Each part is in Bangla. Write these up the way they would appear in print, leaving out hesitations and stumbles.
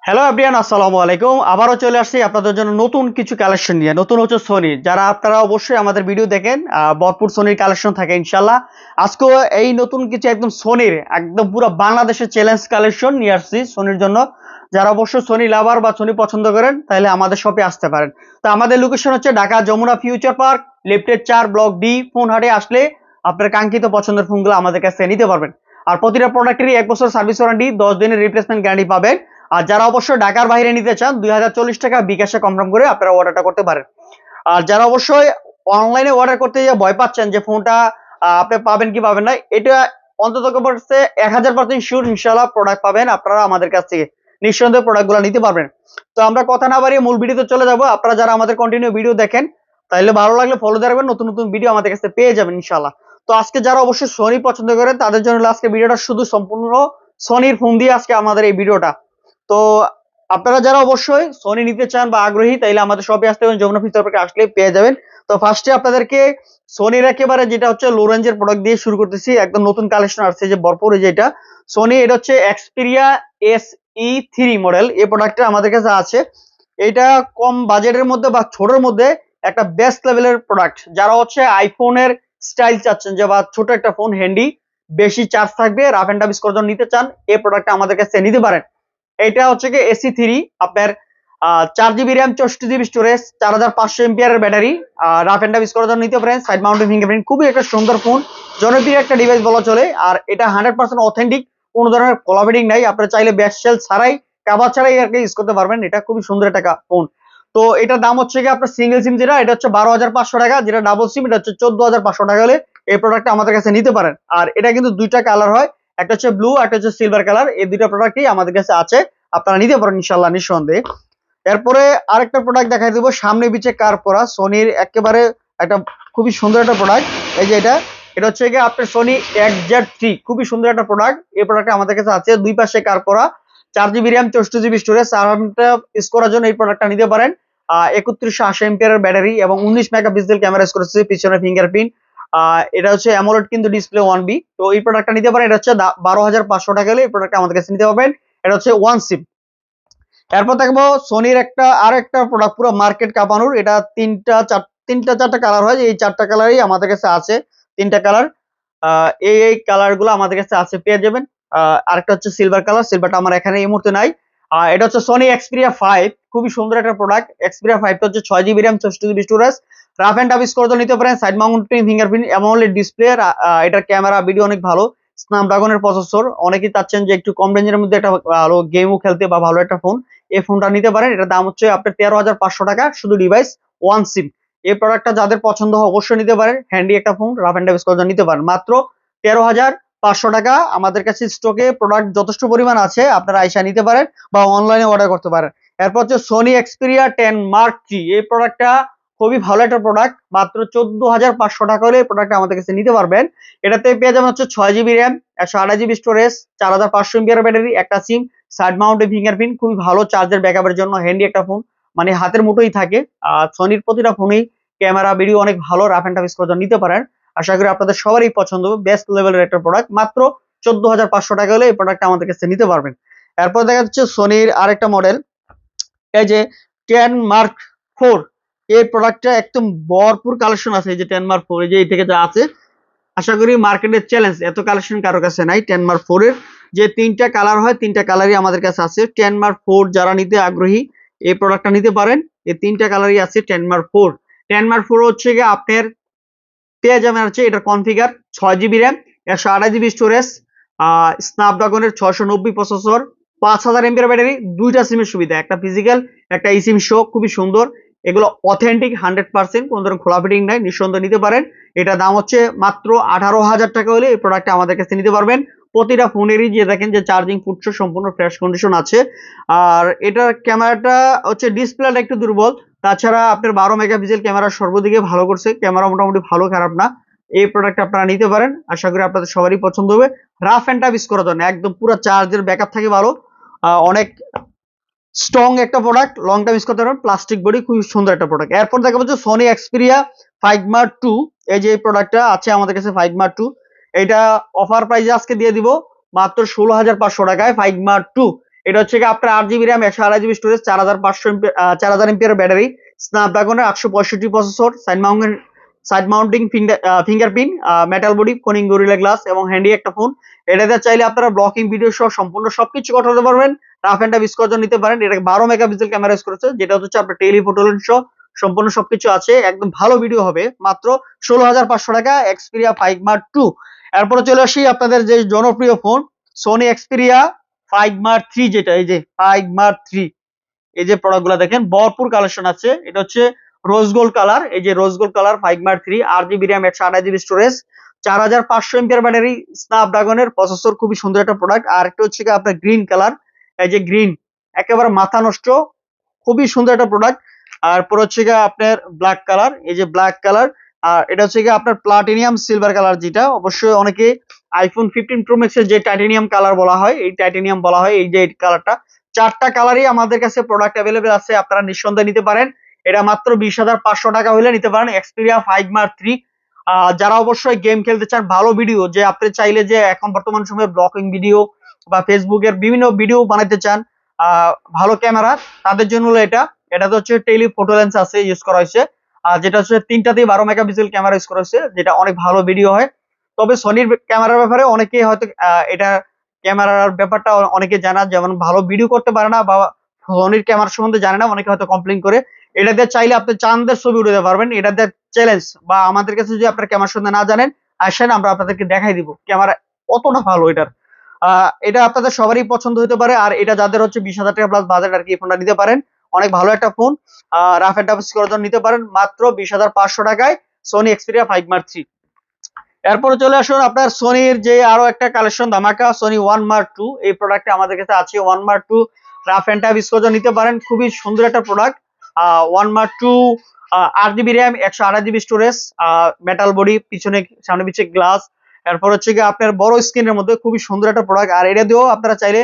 হ্যালো এভরিওয়ান, আসসালামু আলাইকুম। আবারও চলে আসছি আপনাদের জন্য নতুন কিছু কালেকশন নিয়ে। নতুন হচ্ছে সোনি, যারা আপনারা অবশ্যই আমাদের ভিডিও দেখেন, ভরপুর সোনির কালেকশন থাকে ইনশাল্লাহ। আজকেও এই নতুন কিছু একদম সোনির একদম পুরো বাংলাদেশের চ্যালেঞ্জ কালেকশন নিয়ে আসছি সোনির জন্য। যারা অবশ্যই সোনি লাভার বা সোনি পছন্দ করেন তাহলে আমাদের শপে আসতে পারেন। তো আমাদের লোকেশন হচ্ছে Dhaka Jamuna future park, lifted 4, block D. Phone হাটে আসলে আপনার কাঙ্ক্ষিত পছন্দের ফোনগুলো আমাদের কাছে নিতে পারবেন। আর প্রতিটা প্রোডাক্টেরই 1 বছর সার্ভিস ওয়ারেন্টি, 10 দিনের রিপ্লেসমেন্ট গ্যারান্টি পাবেন। আর যারা অবশ্যই ঢাকার বাইরে নিতে চান 2040 টাকা বিকাশে কনফার্ম করে আপনারা অর্ডারটা করতে পারেন। আর যারা অবশ্যই অনলাইনে অর্ডার করতে গিয়ে ভয় পাচ্ছেন যে ফোনটা আপনি পাবেন কি পাবেন না, এটা অন্তত 1000% শিওর ইনশাল্লাহ প্রোডাক্ট পাবেন আপনারা আমাদের কাছ থেকে। নিঃসন্দেহে প্রোডাক্টগুলো নিতে পারবেন। তো আমরা কথা না বাড়িয়ে মূল ভিডিওতে চলে যাব। আপনারা যারা আমাদের কন্টিনিউ ভিডিও দেখেন তাহলে ভালো লাগলে ফলো দিয়ে রাখবেন, নতুন নতুন ভিডিও আমাদের কাছে পেয়ে যাবেন ইনশাল্লাহ। তো আজকে যারা অবশ্যই সোনি পছন্দ করেন তাদের জন্য আজকে ভিডিওটা শুধু সম্পূর্ণ সোনির ফোন দিয়ে আজকে আমাদের এই ভিডিওটা। তো আপনারা যারা অবশ্যই সোনি নিতে চান বা আগ্রহী তাইলে আমাদের শপে আসতে পারেন, যমুনা ফিউচার পার্কে আসলে পেয়ে যাবেন। তো ফার্স্টে আপনাদেরকে সোনির একেবারে যেটা হচ্ছে লো রেঞ্জের প্রোডাক্ট দিয়ে শুরু করতেছি। একদম নতুন কালেকশন আসছে যে ভরপুর, যেটা সোনি, এটা হচ্ছে এক্সপিরিয়া SE3 মডেল। এই প্রোডাক্টটা আমাদের কাছে আছে। এটা কম বাজেটের মধ্যে বা ছোটর মধ্যে একটা বেস্ট লেভেলের প্রোডাক্ট। যারা হচ্ছে আইফোনের স্টাইল চাচ্ছেন যে বা ছোট একটা ফোন হ্যান্ডি, বেশি চার্জ থাকবে, রাফ এন্ড টাফ করার জন্য নিতে চান, এই প্রোডাক্টটা আমাদের কাছে নিতে পারেন। এটা হচ্ছে কি SE3, আপনার 4 জিবি র্যাম, 64 জিবি স্টোরেজ, 4500 এমপিআর ব্যাটারি, রাফ এন্ড টাফ করার জন্য নিতে পারেন। সাইড মাউন্টেড ফিঙ্গারপ্রিন্ট, খুবই একটা সুন্দর ফোন, জনপ্রিয় একটা ডিভাইস বলা চলে। আর এটা 100% অথেন্টিক, কোনো ধরনের কোলাবেটিং নাই। আপনারা চাইলে ব্যাকশেল ছাড়াই, কাভার ছাড়াই আর কি ইউজ করতে পারবেন। এটা খুবই সুন্দর একটা ফোন। তো এটার দাম হচ্ছে কি আপনার সিঙ্গেল সিম যেটা, এটা হচ্ছে 12,500 টাকা, যেটা ডাবল সিম এটা হচ্ছে 14,500 টাকা হলে এই প্রোডাক্টটা আমাদের কাছে নিতে পারেন। আর এটা কিন্তু দুইটা কালার হয়, একটা হচ্ছে ব্লু, একটা হচ্ছে সিলভার কালার। এই দুইটা প্রোডাক্টই আমাদের কাছে আছে, আপনারা নিতে পারেন ইনশাল্লাহ নিঃসন্দেহে। এরপরে আরেকটা প্রোডাক্ট দেখাই দেবো, সামনে বিচে কার করা সোনির একেবারে একটা খুবই সুন্দর একটা প্রোডাক্ট। এই যে এটা, এটা হচ্ছে কি আপনার সোনি XZ3, খুবই সুন্দর একটা প্রোডাক্ট। এই প্রোডাক্ট আমাদের কাছে আছে, দুই পাশে কার করা, 4 জিবি র্যাম, 64 জিবি স্টোরেজ, 4 ঘন্টা ইউজ করার জন্য এই প্রোডাক্টটা নিতে পারেন। 3180 এমপিআর ব্যাটারি এবং 19 মেগাপিক্সেল ক্যামেরা ইউজ করেছে, পিছনে ফিঙ্গারপ্রিন্ট। এটা হচ্ছে অ্যামোলেড কিন্তু ডিসপ্লে 1B। তো এই প্রোডাক্টটা নিতে পারেন, এটা হচ্ছে 12,500 টাকা হলে এই প্রোডাক্টটা আমাদের কাছে নিতে পারবেন। এটা হচ্ছে 1 সিম। এরপর দেখবো সোনির আর একটা প্রোডাক্ট পুরো মার্কেট কাঁপানোর, এটা তিনটা চারটা কালার হয়, এই চারটা কালারই আমাদের কাছে আছে। তিনটা কালার, এই কালার গুলো আমাদের কাছে আছে, পেয়ে যাবেন। আরেকটা হচ্ছে সিলভার কালার, সিলভারটা আমার এখানে এই মুহূর্তে নাই। এটা হচ্ছে সোনি এক্সপিরিয়া 5, খুবই সুন্দর একটা প্রোডাক্ট। এক্সপিরিয়া 5 হচ্ছে 6 GB RAM, 64 GB storage, rough and tough use করে নিতে পারেন। Side mounted fingerprint, AMOLED display. এটার ক্যামেরা ভিডিও অনেক ভালো, স্ন্যাপড্রাগনের প্রসেসর। অনেকেই চাচ্ছেন যে একটু কম রেঞ্জের মধ্যে একটা ভালো গেমও খেলতে বা ভালো একটা ফোন, এই ফোনটা নিতে পারেন। এটার দাম হচ্ছে আপনার 13,500 টাকা, শুধু ডিভাইস 1 সিম। এই প্রোডাক্টটা যাদের পছন্দ হয় অবশ্যই নিতে পারেন, হ্যান্ডি একটা phone, rough and tough use করার জন্য নিতে পারেন। মাত্র 13,500 টাকা। আমাদের কাছে স্টকে প্রোডাক্ট যথেষ্ট পরিমাণ আছে, আপনারা আইসা নিতে পারেন বা অনলাইনে অর্ডার করতে পারেন। এরপর হচ্ছে সোনি এক্সপিরিয়া 10 মার্ক 3। এই প্রোডাক্টটা খুবই ভালো একটা প্রোডাক্ট, মাত্র 14,500 টাকা হলে এই প্রোডাক্টটা আমাদের কাছে নিতে পারবেন। এটাতে পেয়ে যাবেন হচ্ছে 6 জিবি র্যাম, 128 জিবি স্টোরেজ, 4500 এমপিআর ব্যাটারি, একটা সিম, সাইড মাউন্টেড ফিঙ্গারপ্রিন্ট, খুবই ভালো চার্জের ব্যাকআপের জন্য, হ্যান্ডি একটা ফোন, মানে হাতের মুঠোই থাকে। আর সোনির প্রতিটা ফোনেই ক্যামেরা ভিডিও অনেক ভালো, রাফ এন্ড টাফ ইউজ করার জন্য নিতে পারেন। আশা করি আপনাদের সবারই পছন্দ হবে, বেস্ট লেভেলের একটা প্রোডাক্ট। মাত্র 14,500 টাকা হলে এই প্রোডাক্টটা আমাদের কাছে নিতে পারবেন। এরপর দেখা যাচ্ছে সোনির আরেকটা মডেল, এই যে 10 মার্ক 4। এই প্রোডাক্টটা একদম ভরপুর কালেকশন আছে, এই যে 10 মার্ক 4, এই যে এই থেকে যা আছে, আশা করি মার্কেটের চ্যালেঞ্জ, এত কালেকশন কারো কাছে নাই। 10 মার্ক 4 এর যে তিনটা কালার হয়, তিনটা কালারই আমাদের কাছে আছে। 10 মার্ক 4 যারা নিতে আগ্রহী এই প্রোডাক্টটা নিতে পারেন, এই তিনটা কালারই আছে 10 মার্ক 4। 10 মার্ক 4 হচ্ছে গিয়ে আপনার পেয়ে যাবেন হচ্ছে এটার configure, 6 GB RAM, 128 GB storage, স্ন্যাপড্রাগনের 690 প্রসেসর, 5000 এমপিআর ব্যাটারি, দুইটা সিমের সুবিধা, একটা ফিজিক্যাল একটা ইসিম শো, খুবই সুন্দর। এগুলো অথেন্টিক 100%, কোন ধরনের খোলা ফিটিং নাই, নিঃসন্দেহে নিতে পারেন। এটা দাম হচ্ছে মাত্র 18,000 টাকা হলে এই প্রোডাক্টটা আমাদের কাছে নিতে পারবেন। প্রতিটা ফোনেরই যে দেখেন যে চার্জিং ফুটছে সম্পূর্ণ ফ্রেশ কন্ডিশন আছে। আর এটার ক্যামেরাটা হচ্ছে ডিসপ্লেটা একটু দুর্বল, তাছাড়া আপনার 12 মেগাপিক্সেল ক্যামেরা সর্বদিকে ভালো করছে, ক্যামেরা মোটামুটি ভালো, খারাপ না। এই প্রোডাক্ট আপনারা নিতে পারেন, আশা করি আপনাদের সবারই পছন্দ হবে। রাফ এন্ড টাফ ইউজ করার জন্য একদম পুরো চার্জের ব্যাকআপ থাকে ভালো, অনেক স্ট্রং একটা প্রোডাক্ট, লং টাইম ইউজ করতে পারবেন। প্লাস্টিক বডি, খুবই সুন্দর একটা প্রোডাক্ট। এরপর দেখা যাচ্ছে সোনি এক্সপিরিয়া 5 মার্ক 2। এই যে এই প্রোডাক্টটা আছে আমাদের কাছে 5 মার্ক 2, এটা অফার প্রাইসে আজকে দিয়ে দিব মাত্র 16,500 টাকায় 5 মার্ক 2। এটা হচ্ছে কি আপনার 8 জিবি র্যাম 128 জিবি স্টোরেজ 4000 এমপিআর ব্যাটারি, স্ন্যাপড্রাগনের 865 processor, side mounting fingerprint, metal body, Corning Gorilla Glass এবং হ্যান্ডি একটা ফোন। এটাতে চাইলে আপনারা ব্লকিং ভিডিও সহ সম্পূর্ণ সবকিছু করতে পারবেন। রাফ এন্ড টাফ স্কোর নিতে পারেন। এটা 12 মেগাপিক্সেল ক্যামেরা ইউজ করেছে, যেটা হচ্ছে আপনার টেলিফোটো লেন্স সহ সম্পূর্ণ সবকিছু আছে। একদম ভালো ভিডিও হবে। মাত্র 16,500 টাকা এক্সপিরিয়া 5 মার্ক 2। এরপরে চলে আসি আপনাদের যে জনপ্রিয় ফোন সোনি এক্সপিরিয়া 5 মার্ক 3, যেটা এই যে 5 মার্ক 3। এই যে প্রোডাক্ট গুলা দেখেন ভরপুর কালেকশন আছে। এটা হচ্ছে রোজ গোল্ড কালার, এই যে rose gold colour 5 Mark 3, 8 GB RAM 128 GB storage, 4500 এমপিআর ব্যাটারি, স্ন্যাপড্রাগনের প্রসেসর, খুবই সুন্দর একটা প্রোডাক্ট। আর একটা হচ্ছে কি আপনার গ্রিন কালার, এই যে গ্রিন, একেবারে মাথা নষ্ট, খুবই সুন্দর একটা প্রোডাক্ট। আর পরে হচ্ছে গিয়ে আপনার ব্ল্যাক কালার, এই যে ব্ল্যাক কালার। আর এটা হচ্ছে গিয়ে আপনার প্লাটিনিয়াম সিলভার কালার, যেটা অবশ্যই অনেকে আইফোন 15 প্রো ম্যাক্স এর যে টাইটেনিয়াম কালার বলা হয়, এই টাইটেনিয়াম বলা হয় এই যে এই কালারটা। চারটা কালারই আমাদের কাছে প্রোডাক্ট অ্যাভেলেবেল আছে, আপনারা নিঃসন্দেহে নিতে পারেন। এটা মাত্র 20,500 টাকা হলে নিতে পারেন এক্সপিরিয়া 5 মার্ক 3। যারা অবশ্যই গেম খেলতে চান, ভালো ভিডিও, যে আপনি চাইলে যে এখন বর্তমান সময়ে ব্লকিং ভিডিও বা ফেসবুকের বিভিন্ন ভিডিও বানাইতে চান, ভালো ক্যামেরা, তাদের জন্য হলো এটা। এটাতে হচ্ছে টেলিফোটো লেন্স আছে ইউজ করা হয়েছে, আর যেটা হচ্ছে 3টাতেই 12 মেগাপিক্সেল ক্যামেরা ইউজ করা হয়েছে, যেটা অনেক ভালো ভিডিও হয়। তবে সনির ক্যামেরার ব্যাপারে অনেকেই হয়তো এটা ক্যামেরার ব্যাপারটা অনেকে জানা, যেমন ভালো ভিডিও করতে পারে না বা সনির ক্যামেরা সম্বন্ধে জানে না, অনেকে হয়তো কমপ্লেন করে। এটা দিয়ে চাইলে আপনি চাঁদের ছবি উঠাতে পারবেন। এটা দিয়ে চ্যালেঞ্জ, বা আমাদের কাছে যদি আপনার ক্যামেরা সম্বন্ধে না জানেন, আসেন আমরা আপনাদেরকে দেখাই দিব ক্যামেরা কতটা ভালো এটার। এটা আপনাদের সবারই পছন্দ হতে পারে। আর এটা যাদের হচ্ছে 20,000 টাকা প্লাস বাজেট আর কি, এই ফোনটা নিতে পারেন। অনেক ভালো একটা ফোন, রাফ এন্ড টাফ করার জন্য নিতে পারেন মাত্র 20,500 টাকায় সোনি এক্সপিরিয়া 5 মার্ক 3। এরপরে চলে আসুন আপনার সোনির যে আরো একটা কালেকশন ধামাকা, সোনি 1 মার্ক 2। এই প্রোডাক্টটা আমাদের কাছে আছে 1 মার্ক 2, রাফ এন্ড টাফ করার জন্য নিতে পারেন। খুবই সুন্দর একটা product. 1 mark 2, 8 GB RAM 128 GB storage, metal body, পিছনে সামনে পিছনে গ্লাস। এরপর হচ্ছে কি আপনার বড় স্ক্রিনের মধ্যে খুবই সুন্দর একটা প্রোডাক্ট। আর এটা দিয়েও আপনারা চাইলে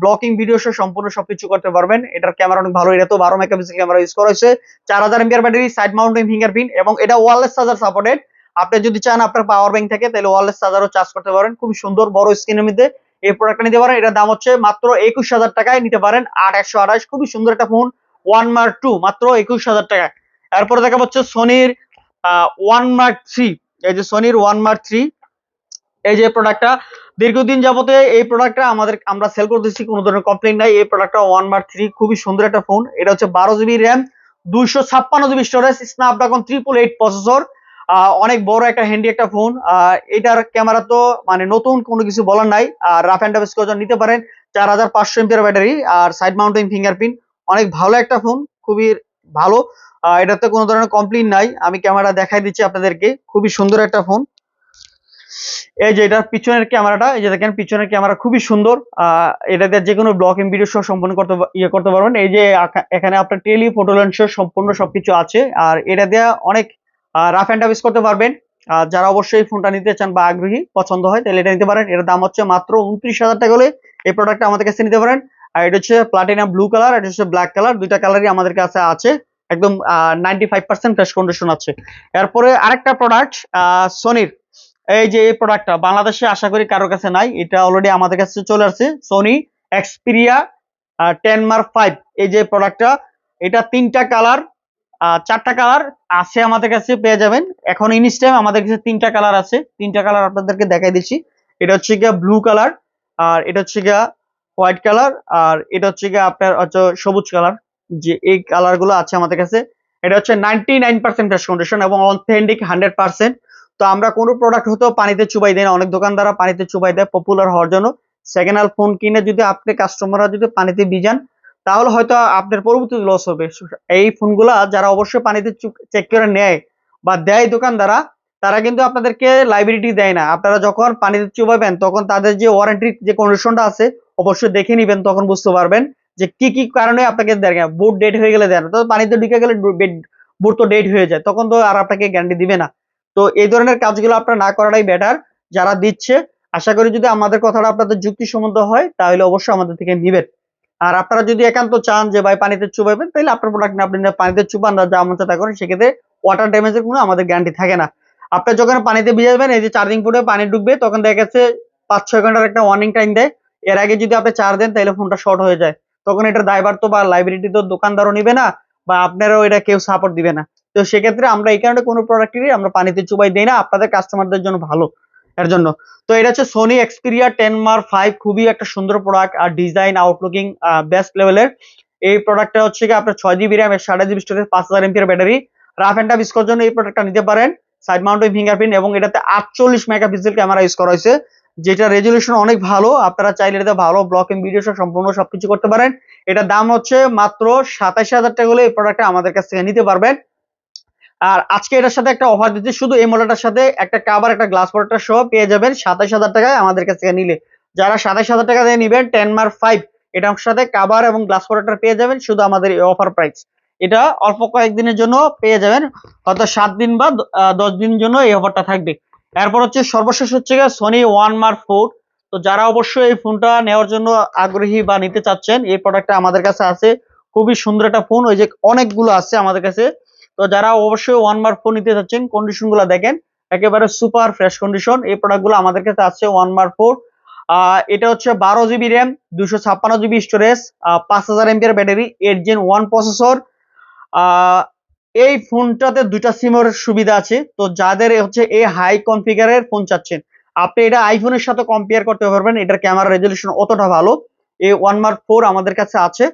ব্লকিং ভিডিও সহ সম্পূর্ণ সবকিছু করতে পারবেন। এটার ক্যামেরা অনেক ভালো, এটা তো 12 মেগাপিক্সেল ক্যামেরা ইউজ করা হয়েছে, 4000 এমপিআর ব্যাটারি, সাইড মাউন্টিং ফিঙ্গারপ্রিন্ট, এবং এটা ওয়্যারলেস চার্জার সাপোর্টেড। আপনি যদি চান আপনার পাওয়ার ব্যাংক থেকে, তাহলে ওয়্যারলেস চার্জারও চার্জ করতে পারেন। খুবই সুন্দর বড় স্ক্রিনের মধ্যে এই প্রোডাক্টটা নিতে পারেন। এটার দাম হচ্ছে মাত্র 21,000 টাকায় নিতে পারেন 8128। খুবই সুন্দর একটা ফোন 1 মার্ক 2, মাত্র 21,000 টাকায়। এরপরে দেখা হচ্ছে সোনির 1 মার্ক 3। এই যে সোনির 1 মার্ক 3, এই যে প্রোডাক্টটা দীর্ঘদিন যাবতে এই প্রোডাক্টটা আমরা সেল করতেছি, কোনো ধরনের কমপ্লেইন নাই। এই প্রোডাক্টটা 1 মার্ক 3, খুবই সুন্দর একটা ফোন। এটা হচ্ছে 12 GB RAM 256 GB storage, Snapdragon 888 processor, অনেক বড় একটা হ্যান্ডি একটা ফোন। এটার ক্যামেরা তো মানে নতুন কোনো কিছু বলার নাই। আর রাফ এন্ড টাফ স্কোর নিতে পারেন, 4500 এমপিআর ব্যাটারি, আর সাইড মাউন্টিং ফিঙ্গারপ্রিন্ট, অনেক ভালো একটা ফোন, খুবই ভালো। এটাতে কোনো ধরনের কমপ্লেইন নাই। আমি ক্যামেরা দেখাই দিচ্ছি আপনাদেরকে, খুবই সুন্দর একটা ফোন। এই যে এটা পিছনের ক্যামেরাটা, এই যে দেখেন পিছনের ক্যামেরা খুবই সুন্দর। এটা দিয়ে যে কোনো ব্লকিং ভিডিও সহ সম্পূর্ণ করতে পারবেন। এই যে এখানে আপনার টেলি ফটো লেন্স সম্পূর্ণ সবকিছু আছে। আর এটা দিয়ে অনেক রাফ এন্ড টাফ করতে পারবেন। যারা অবশ্যই ফোনটা নিতে চান বা আগ্রহী পছন্দ হয়, তাহলে এটা নিতে পারেন। এটার দাম হচ্ছে মাত্র 29,000 টাকা হলে এই প্রোডাক্টটা আমাদের কাছে নিতে পারেন। আর এটা হচ্ছে প্লাটিনাম ব্লু কালার, এটা হচ্ছে ব্ল্যাক কালার, দুইটা কালারই আমাদের কাছে আছে। একদম 95% ফ্রেশ কন্ডিশন আছে। এরপরে আরেকটা প্রোডাক্ট সোনির, এই যে এই প্রোডাক্টটা বাংলাদেশে আশা করি কারোর কাছে নাই, এটা অলরেডি আমাদের কাছে চলে আসছে, সোনি এক্সপিরিয়া 10 মার্ক 5। এই যে প্রোডাক্টটা, এটা 3টা কালার, 4টা কালার আছে আমাদের কাছে, পেয়ে যাবেন। এখন ইনস্টাইম আমাদের কাছে 3টা কালার আছে, 3টা কালার আপনাদেরকে দেখাই দিচ্ছি। এটা হচ্ছে গিয়া ব্লু কালার, আর এটা হচ্ছে গিয়া হোয়াইট কালার, আর এটা হচ্ছে গিয়া আপনার হচ্ছে সবুজ কালার। যে এই কালার গুলো আছে আমাদের কাছে। এটা হচ্ছে 99% ফ্রেশ কন্ডিশন এবং অথেন্টিক 100%। তো আমরা কোনো প্রোডাক্ট হতো পানিতে চুবাই দেয় না, অনেক দোকানদাররা পানিতে চুবাই দেয় পপুলার হওয়ার জন্য। সেকেন্ড হ্যান্ড ফোন কিনে যদি আপনি কাস্টমাররা যদি পানিতে ভিজান, তাহলে হয়তো আপনার পরবর্তী লস হবে। এই ফোনগুলা যারা অবশ্যই পানিতে চেক করে নেয় বা দেয় দোকানদাররা, তারা কিন্তু আপনাদেরকে লাইবিলিটি দেয় না। আপনারা যখন পানিতে চুবাবেন, তখন তাদের যে ওয়ারেন্টির যে কন্ডিশনটা আছে অবশ্যই দেখে নিবেন, তখন বুঝতে পারবেন যে কি কি কারণে আপনাকে দেয় না। বুট ডেট হয়ে গেলে দেয় না, তো পানিতে ঢুকে গেলে বুট তো ডেট হয়ে যায়, তখন তো আর আপনাকে গ্যারান্টি দিবে না। তো এই ধরনের কাজগুলো আপনার না করাটাই বেটার। যারা দিচ্ছে, আশা করি যদি আমাদের কথাটা আপনাদের যুক্তিসম্মত হয়, তাহলে অবশ্যই আমাদের থেকে নিবেন। আর আপনারা যদি একান্ত চান যে ভাই পানিতে চুবাইবেন, তাহলে আপনার প্রোডাক্ট আপনি পানিতে চুবান না, যা মন চায় তা করেন, সেক্ষেত্রে ওয়াটার ড্যামেজের কোনো আমাদের গ্যারান্টি থাকে না। আপনি যখন পানিতে ভিজাবেন, এই যে চার্জিং পোর্টে পানি ঢুকবে, তখন দেখা গেছে 5-6 ঘন্টার একটা ওয়ার্নিং টাইম দেয়। এর আগে যদি আপনি চার্জ দেন তাহলে ফোনটা শর্ট হয়ে যায়, তখন এটার দায়ভার তো বা লাইবিলিটি তো দোকানদারও নিবে না, বা আপনারও এটা কেউ সাপোর্ট দিবে না। তো সেক্ষেত্রে আমরা এই কারণে কোনো প্রোডাক্টেরই আমরা পানিতে চুবাই দেই না, আপনাদের কাস্টমারদের জন্য ভালো এর জন্য। তো এটা হচ্ছে সোনি এক্সপিরিয়া 10 মার্ক 5, খুবই একটা সুন্দর প্রোডাক্ট, আর ডিজাইন আউটলুকিং বেস্ট লেভেলের। এই প্রোডাক্টটা হচ্ছে কি আপনার 6 জিবি র্যাম, 6.5 জিবি স্টোরেজ, 5000 এমপিআর battery. Rough and tough use করার জন্য এই প্রোডাক্টটা নিতে পারেন। সাইড মাউন্টেন ফিঙ্গারপ্রিন্ট, এবং এটাতে 48 মেগাপিক্সেল ক্যামেরা ইউজ করা হয়েছে, যেটা রেজলিউশন অনেক ভালো। আপনারা চাইলে এটাতে ভালো ব্লকিং ভিডিও সহ সম্পূর্ণ সবকিছু করতে পারেন। এটার দাম হচ্ছে মাত্র 27,000 টাকা হলে এই প্রোডাক্টটা আমাদের কাছ থেকে নিতে পারবেন। আর আজকে এটার সাথে একটা অফার দিচ্ছি, শুধু এই মডেলটার সাথে একটা কভার একটা গ্লাস প্রোটেক্টর সহ পেয়ে যাবেন 27,000 টাকায় আমাদের কাছ থেকে নিলে। যারা 27,000 টাকা দিয়ে নিবেন 10 মার্ক 5, এটার সাথে কভার এবং গ্লাস প্রোটেক্টর পেয়ে যাবেন শুধু আমাদের এই অফার প্রাইস। এটা অল্প কয়েকদিনের জন্য পেয়ে যাবেন, হয়তো 7 দিন বা 10 দিনের জন্য এই অফারটা থাকবে। এরপর হচ্ছে সর্বশেষ হচ্ছে সোনি ওয়ান মার্ক 4। তো যারা অবশ্যই এই ফোনটা নেওয়ার জন্য আগ্রহী বা নিতে চাচ্ছেন, এই প্রোডাক্টটা আমাদের কাছে আছে। খুবই সুন্দর একটা ফোন, ওই যে অনেকগুলো আছে আমাদের কাছে। তো যারা অবশ্যই ওয়ান মার্ক ফোন নিতে চাচ্ছেন, কন্ডিশন গুলো দেখেন, একেবারে সুপার ফ্রেশ কন্ডিশন। এই প্রোডাক্ট গুলো আমাদের কাছে আছে ওয়ান মার্ক 4। এটা হচ্ছে 12 জিবি র্যাম, 256 জিবি স্টোরেজ, 5000 এমপিআর ব্যাটারি, 8 Gen 1 প্রসেসর। এই ফোনটাতে দুইটা সিমের সুবিধা আছে। তো যাদের হচ্ছে এই হাই কনফিগারের ফোন চাচ্ছেন, আপনি এটা আইফোনের সাথে কম্পেয়ার করতে পারবেন, এটার ক্যামেরা রেজলিউশন অতটা ভালো। এই ওয়ান মার্ক 4 আমাদের কাছে আছে।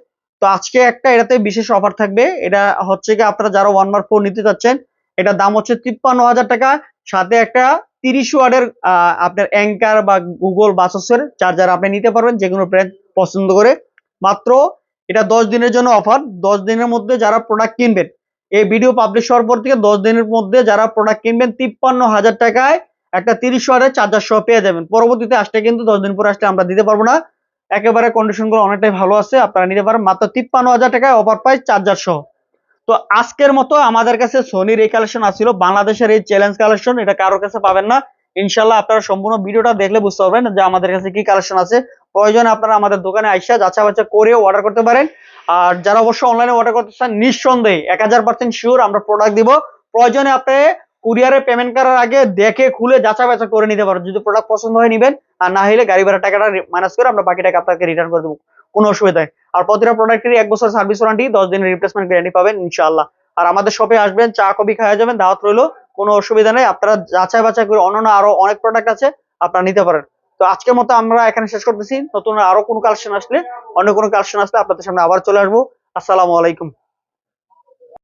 তো আজকে একটা এটাতে বিশেষ অফার থাকবে। এটা হচ্ছে কি আপনারা যারা ওয়ান মার্ক 4 নিতে চাচ্ছেন, এটার দাম হচ্ছে 53,000 টাকা, সাথে একটা 30 ওয়াটের আপনার অ্যাঙ্কার বা গুগল বাসসের চার্জার আপনি নিতে পারবেন যে কোনো ব্র্যান্ড পছন্দ করে। মাত্র এটা 10 দিনের জন্য অফার। 10 দিনের মধ্যে যারা প্রোডাক্ট কিনবেন, এই ভিডিও পাবলিশ হওয়ার পর থেকে 10 দিনের মধ্যে যারা প্রোডাক্ট কিনবেন 53,000 টাকায় একটা 30 ওয়াটের চার্জার সহ পেয়ে যাবেন। পরবর্তীতে আসলে কিন্তু 10 দিন পরে আসলে আমরা দিতে পারবো না। একেবারে কন্ডিশন গুলো অনেকটাই ভালো আছে, আপনারা নিতে পারেন মাত্র 53,000 টাকায় অফার প্রাইস চার্জার সহ। তো আজকের মতো আমাদের কাছে সোনির এই কালেকশন আসছিল, বাংলাদেশের এই চ্যালেঞ্জ কালেকশন, এটা কারোর কাছে পাবেন না। ইনশাল্লাহ আপনারা সম্পূর্ণ ভিডিওটা দেখলে বুঝতে পারবেন যে আমাদের কাছে কি কালেকশন আছে। প্রয়োজনে আপনারা আমাদের দোকানে আইসা যাচাই বাছাই করে অর্ডার করতে পারেন। আর যারা অবশ্যই অনলাইনে অর্ডার করতে চান, নিঃসন্দেহে 1000% শিওর আমরা প্রোডাক্ট দিব। প্রয়োজনে আপনি কুরিয়ারে পেমেন্ট করার আগে দেখে খুলে যাচাই বাছাই করে নিতে পারেন। যদি প্রোডাক্ট পছন্দ হয় নিবেন, আর না হলে গাড়ি ভাড়া টাকাটা মাইনাস করে আমরা বাকি টাকা আপনাকে রিটার্ন করে দেবো, কোনো অসুবিধা নেই। আর প্রতিটা প্রোডাক্টেরই 1 বছর সার্ভিস ওয়ারেন্টি, 10 দিনের রিপ্লেসমেন্ট গ্যারান্টি পাবেন ইনশাআল্লাহ। আর আমাদের শপে আসবেন, চা কফি খাওয়া যাবেন, দাওয়াত রইলো, কোনো অসুবিধা নেই। আপনারা যাচাই বাছাই করে অন্যান্য আরো অনেক প্রোডাক্ট আছে, আপনারা নিতে পারেন। তো আজকের মতো আমরা এখানে শেষ করতেছি। নতুন আরো কোনো কালেকশন আসলে, অন্য কোনো কালেকশন আসলে আপনাদের সামনে আবার চলে আসবো। আসসালামু আলাইকুম।